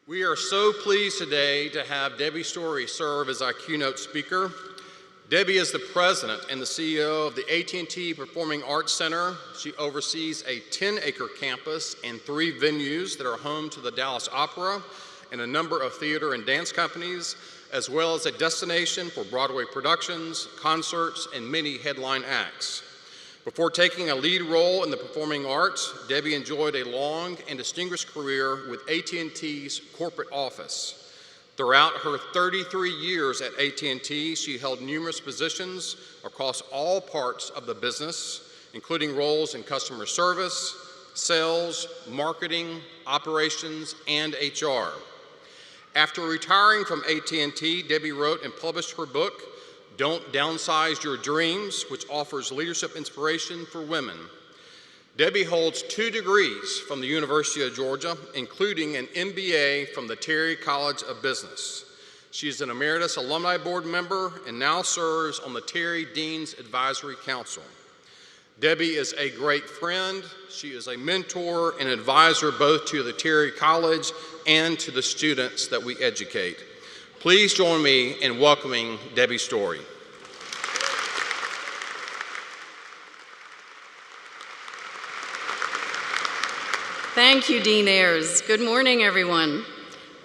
We are so pleased today to have Debbie Storey serve as our keynote speaker. Debbie is the president and the CEO of the AT&T Performing Arts Center. She oversees a 10-acre campus and 3 venues that are home to the Dallas Opera and a number of theater and dance companies, as well as a destination for Broadway productions, concerts, and many headline acts. Before taking a lead role in the performing arts, Debbie enjoyed a long and distinguished career with AT&T's corporate office. Throughout her 33 years at AT&T, she held numerous positions across all parts of the business, including roles in customer service, sales, marketing, operations, and HR. After retiring from AT&T, Debbie wrote and published her book, Don't Downsize Your Dreams, which offers leadership inspiration for women. Debbie holds 2 degrees from the University of Georgia, including an MBA from the Terry College of Business. She is an Emeritus Alumni Board member and now serves on the Terry Dean's Advisory Council. Debbie is a great friend. She is a mentor and advisor both to the Terry College and to the students that we educate. Please join me in welcoming Debbie Storey. Thank you, Dean Ayers. Good morning, everyone.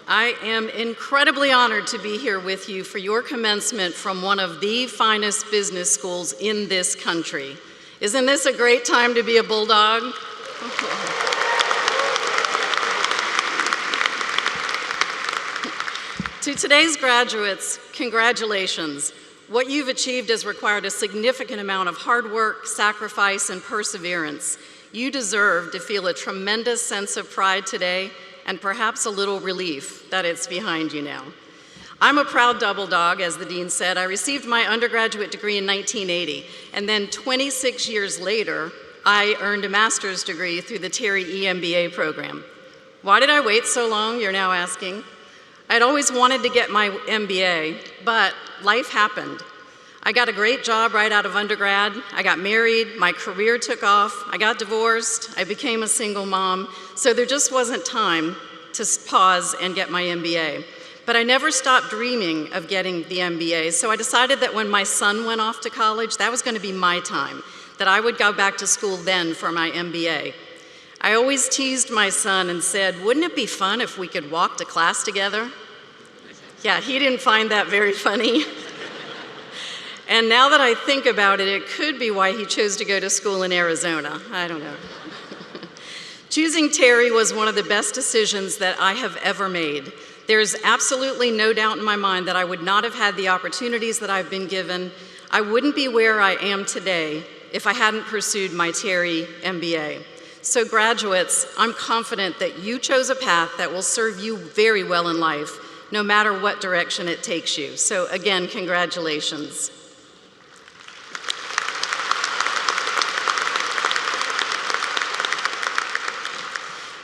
I am incredibly honored to be here with you for your commencement from one of the finest business schools in this country. Isn't this a great time to be a Bulldog? To today's graduates, congratulations. What you've achieved has required a significant amount of hard work, sacrifice, and perseverance. You deserve to feel a tremendous sense of pride today and perhaps a little relief that it's behind you now. I'm a proud double dog, as the dean said. I received my undergraduate degree in 1980, and then 26 years later, I earned a master's degree through the Terry EMBA program. Why did I wait so long, you're now asking? I'd always wanted to get my MBA, but life happened. I got a great job right out of undergrad. I got married, my career took off, I got divorced, I became a single mom, so there just wasn't time to pause and get my MBA. But I never stopped dreaming of getting the MBA, so I decided that when my son went off to college, that was going to be my time, that I would go back to school then for my MBA. I always teased my son and said, wouldn't it be fun if we could walk to class together? Yeah, he didn't find that very funny. And now that I think about it, it could be why he chose to go to school in Arizona. I don't know. Choosing Terry was one of the best decisions that I have ever made. There's absolutely no doubt in my mind that I would not have had the opportunities that I've been given. I wouldn't be where I am today if I hadn't pursued my Terry MBA. So graduates, I'm confident that you chose a path that will serve you very well in life, no matter what direction it takes you. So again, congratulations.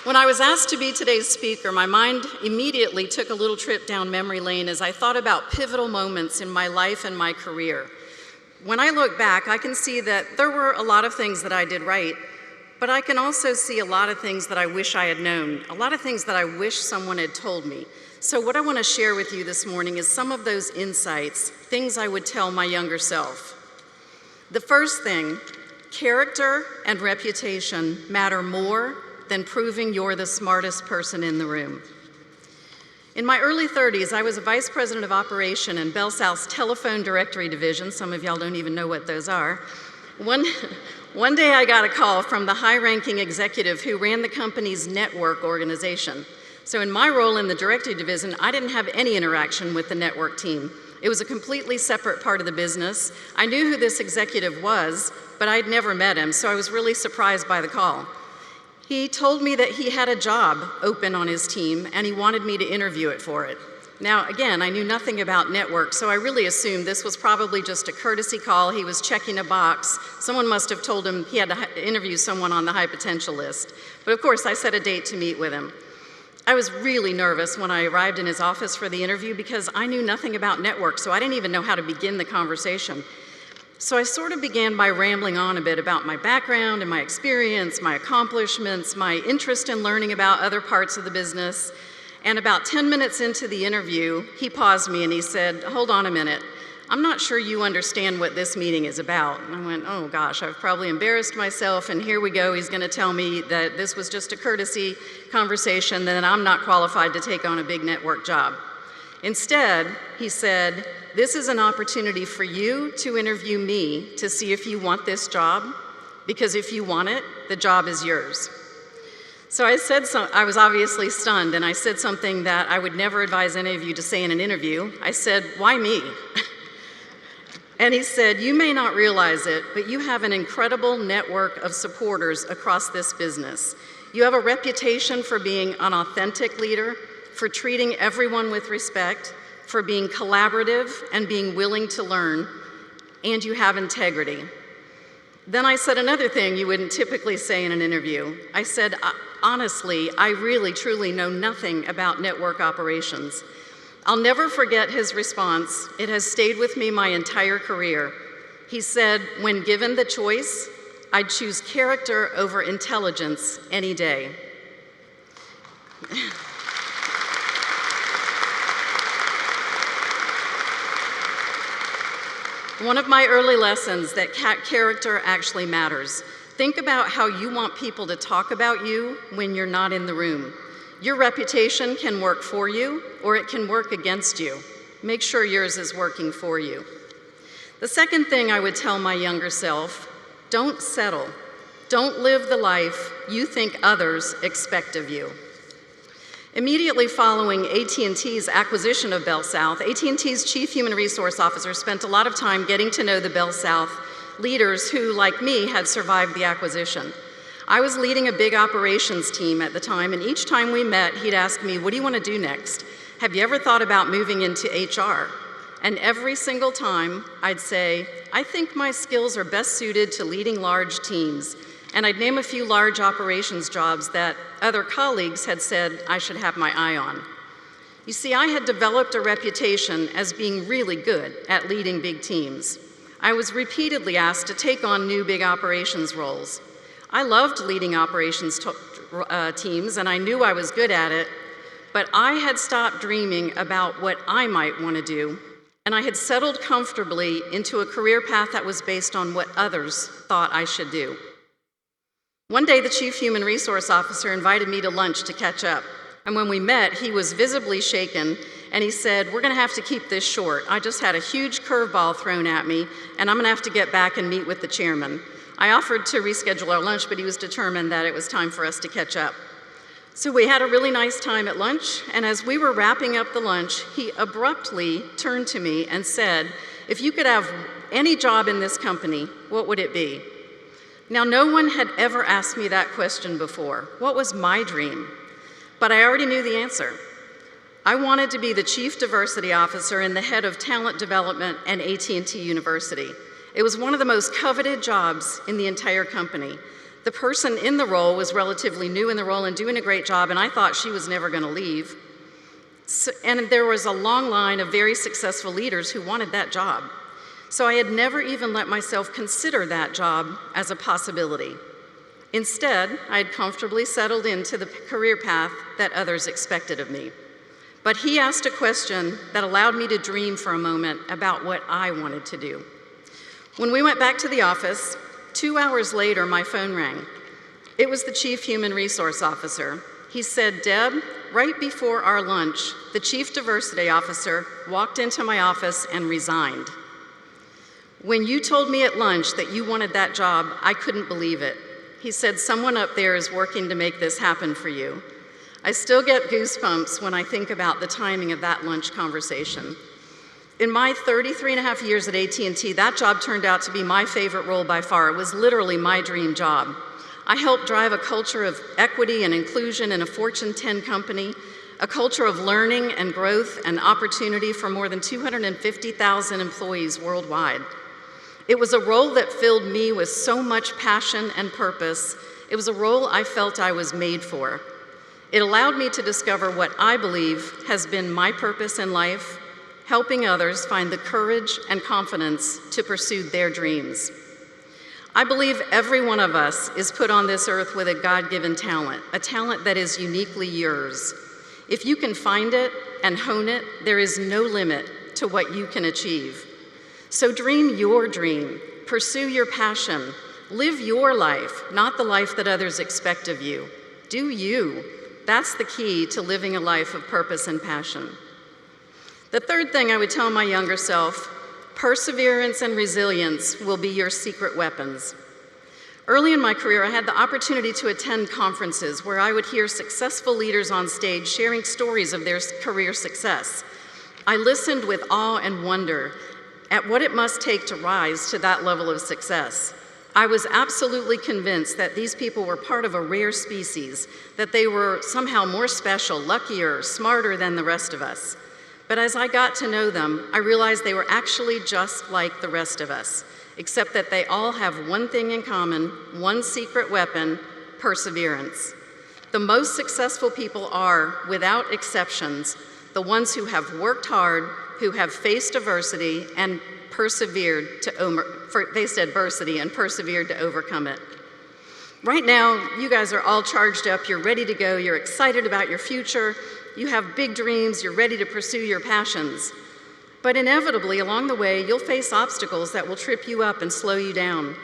When I was asked to be today's speaker, my mind immediately took a little trip down memory lane as I thought about pivotal moments in my life and my career. When I look back, I can see that there were a lot of things that I did right, but I can also see a lot of things that I wish I had known, a lot of things that I wish someone had told me. So what I want to share with you this morning is some of those insights, things I would tell my younger self. The first thing, character and reputation matter more than proving you're the smartest person in the room. In my early 30s, I was a vice president of operation in Bell South's telephone directory division. Some of y'all don't even know what those are. One day I got a call from the high-ranking executive who ran the company's network organization. So in my role in the directory division, I didn't have any interaction with the network team. It was a completely separate part of the business. I knew who this executive was, but I'd never met him, so I was really surprised by the call. He told me that he had a job open on his team, and he wanted me to interview it for it. Now, again, I knew nothing about network, so I really assumed this was probably just a courtesy call. He was checking a box. Someone must have told him he had to interview someone on the high potential list. But of course, I set a date to meet with him. I was really nervous when I arrived in his office for the interview because I knew nothing about network, so I didn't even know how to begin the conversation. So I sort of began by rambling on a bit about my background and my experience, my accomplishments, my interest in learning about other parts of the business. And about 10 minutes into the interview, he paused me and he said, "Hold on a minute. I'm not sure you understand what this meeting is about." And I went, "Oh gosh, I've probably embarrassed myself, and here we go. He's going to tell me that this was just a courtesy conversation, that I'm not qualified to take on a big network job." Instead, he said, "This is an opportunity for you to interview me to see if you want this job, because if you want it, the job is yours." So I was obviously stunned, and I said something that I would never advise any of you to say in an interview. I said, "Why me?" And he said, "You may not realize it, but you have an incredible network of supporters across this business. You have a reputation for being an authentic leader, for treating everyone with respect, for being collaborative and being willing to learn, and you have integrity." Then I said another thing you wouldn't typically say in an interview. I said, "Honestly, I really, truly know nothing about network operations." I'll never forget his response. It has stayed with me my entire career. He said, "When given the choice, I'd choose character over intelligence any day." One of my early lessons that character actually matters. Think about how you want people to talk about you when you're not in the room. Your reputation can work for you, or it can work against you. Make sure yours is working for you. The second thing I would tell my younger self: don't settle. Don't live the life you think others expect of you. Immediately following AT&T's acquisition of Bell South, AT&T's Chief Human Resource Officer spent a lot of time getting to know the Bell South leaders who, like me, had survived the acquisition. I was leading a big operations team at the time, and each time we met, he'd ask me, "What do you want to do next? Have you ever thought about moving into HR?" And every single time, I'd say, "I think my skills are best suited to leading large teams." And I'd name a few large operations jobs that other colleagues had said I should have my eye on. You see, I had developed a reputation as being really good at leading big teams. I was repeatedly asked to take on new big operations roles. I loved leading operations teams, and I knew I was good at it, but I had stopped dreaming about what I might want to do, and I had settled comfortably into a career path that was based on what others thought I should do. One day, the Chief Human Resource Officer invited me to lunch to catch up. And when we met, he was visibly shaken, and he said, "We're going to have to keep this short. I just had a huge curveball thrown at me, and I'm going to have to get back and meet with the chairman." I offered to reschedule our lunch, but he was determined that it was time for us to catch up. So we had a really nice time at lunch, and as we were wrapping up the lunch, he abruptly turned to me and said, "If you could have any job in this company, what would it be?" Now, no one had ever asked me that question before. What was my dream? But I already knew the answer. I wanted to be the Chief Diversity Officer and the head of talent development at AT&T University. It was one of the most coveted jobs in the entire company. The person in the role was relatively new in the role and doing a great job, and I thought she was never going to leave. And there was a long line of very successful leaders who wanted that job. So I had never even let myself consider that job as a possibility. Instead, I had comfortably settled into the career path that others expected of me. But he asked a question that allowed me to dream for a moment about what I wanted to do. When we went back to the office, 2 hours later, my phone rang. It was the Chief Human Resource Officer. He said, "Deb, right before our lunch, the Chief Diversity Officer walked into my office and resigned. When you told me at lunch that you wanted that job, I couldn't believe it." He said, "Someone up there is working to make this happen for you." I still get goosebumps when I think about the timing of that lunch conversation. In my 33 and a half years at AT&T, that job turned out to be my favorite role by far. It was literally my dream job. I helped drive a culture of equity and inclusion in a Fortune 10 company, a culture of learning and growth and opportunity for more than 250,000 employees worldwide. It was a role that filled me with so much passion and purpose. It was a role I felt I was made for. It allowed me to discover what I believe has been my purpose in life, helping others find the courage and confidence to pursue their dreams. I believe every one of us is put on this earth with a God-given talent, a talent that is uniquely yours. If you can find it and hone it, there is no limit to what you can achieve. So dream your dream, pursue your passion, live your life, not the life that others expect of you. Do you. That's the key to living a life of purpose and passion. The third thing I would tell my younger self, perseverance and resilience will be your secret weapons. Early in my career, I had the opportunity to attend conferences where I would hear successful leaders on stage sharing stories of their career success. I listened with awe and wonder at what it must take to rise to that level of success. I was absolutely convinced that these people were part of a rare species, that they were somehow more special, luckier, smarter than the rest of us. But as I got to know them, I realized they were actually just like the rest of us, except that they all have one thing in common, one secret weapon: perseverance. The most successful people are, without exceptions, the ones who have worked hard, who have faced adversity and persevered to overcome it. Right now, you guys are all charged up, you're ready to go, you're excited about your future, you have big dreams, you're ready to pursue your passions. But inevitably, along the way, you'll face obstacles that will trip you up and slow you down.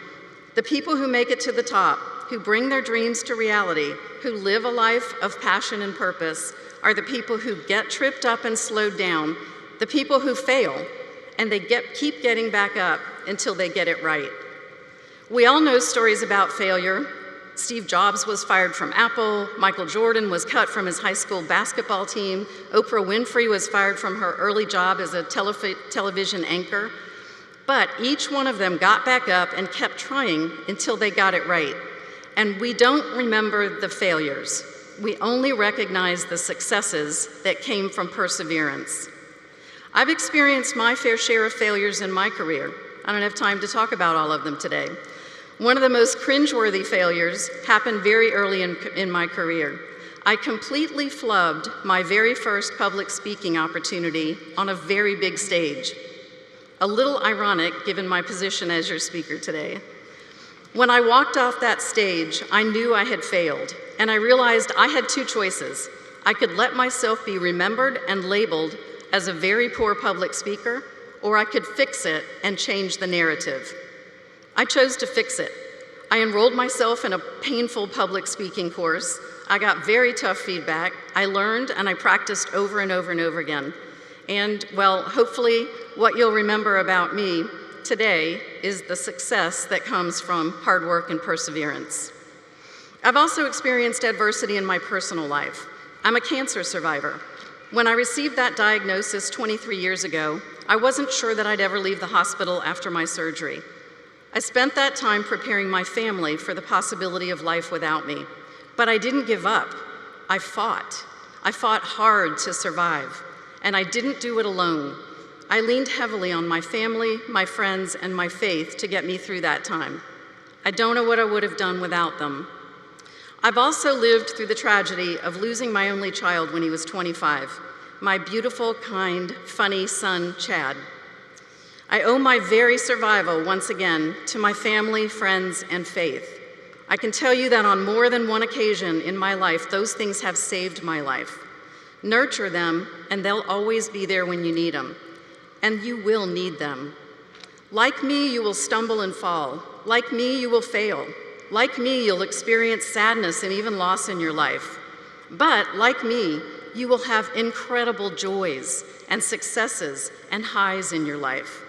The people who make it to the top, who bring their dreams to reality, who live a life of passion and purpose, are the people who get tripped up and slowed down, the people who fail, and they keep getting back up until they get it right. We all know stories about failure. Steve Jobs was fired from Apple, Michael Jordan was cut from his high school basketball team, Oprah Winfrey was fired from her early job as a television anchor. But each one of them got back up and kept trying until they got it right. And we don't remember the failures. We only recognize the successes that came from perseverance. I've experienced my fair share of failures in my career. I don't have time to talk about all of them today. One of the most cringeworthy failures happened very early in my career. I completely flubbed my very first public speaking opportunity on a very big stage. A little ironic given my position as your speaker today. When I walked off that stage, I knew I had failed, and I realized I had two choices. I could let myself be remembered and labeled as a very poor public speaker, or I could fix it and change the narrative. I chose to fix it. I enrolled myself in a painful public speaking course. I got very tough feedback. I learned and I practiced over and over and over again. And, well, hopefully what you'll remember about me today is the success that comes from hard work and perseverance. I've also experienced adversity in my personal life. I'm a cancer survivor. When I received that diagnosis 23 years ago, I wasn't sure that I'd ever leave the hospital after my surgery. I spent that time preparing my family for the possibility of life without me. But I didn't give up. I fought. I fought hard to survive. And I didn't do it alone. I leaned heavily on my family, my friends, and my faith to get me through that time. I don't know what I would have done without them. I've also lived through the tragedy of losing my only child when he was 25, my beautiful, kind, funny son, Chad. I owe my very survival, once again, to my family, friends, and faith. I can tell you that on more than one occasion in my life, those things have saved my life. Nurture them, and they'll always be there when you need them. And you will need them. Like me, you will stumble and fall. Like me, you will fail. Like me, you'll experience sadness and even loss in your life. But like me, you will have incredible joys and successes and highs in your life.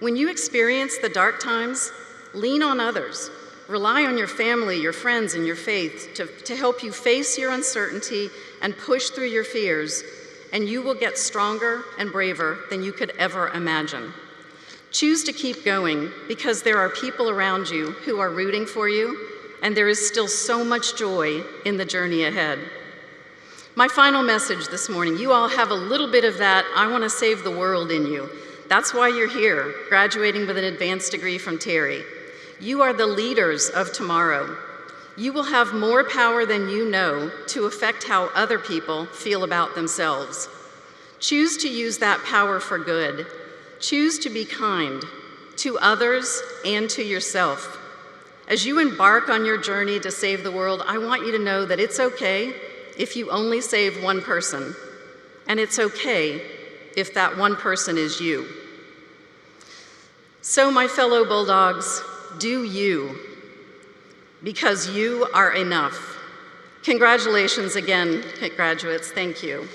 When you experience the dark times, lean on others. Rely on your family, your friends, and your faith to help you face your uncertainty and push through your fears, and you will get stronger and braver than you could ever imagine. Choose to keep going because there are people around you who are rooting for you, and there is still so much joy in the journey ahead. My final message this morning, you all have a little bit of that I want to save the world in you. That's why you're here, graduating with an advanced degree from Terry. You are the leaders of tomorrow. You will have more power than you know to affect how other people feel about themselves. Choose to use that power for good. Choose to be kind to others and to yourself. As you embark on your journey to save the world, I want you to know that it's okay if you only save one person, and it's okay if that one person is you. So, my fellow Bulldogs, do you, because you are enough. Congratulations again, graduates. Thank you.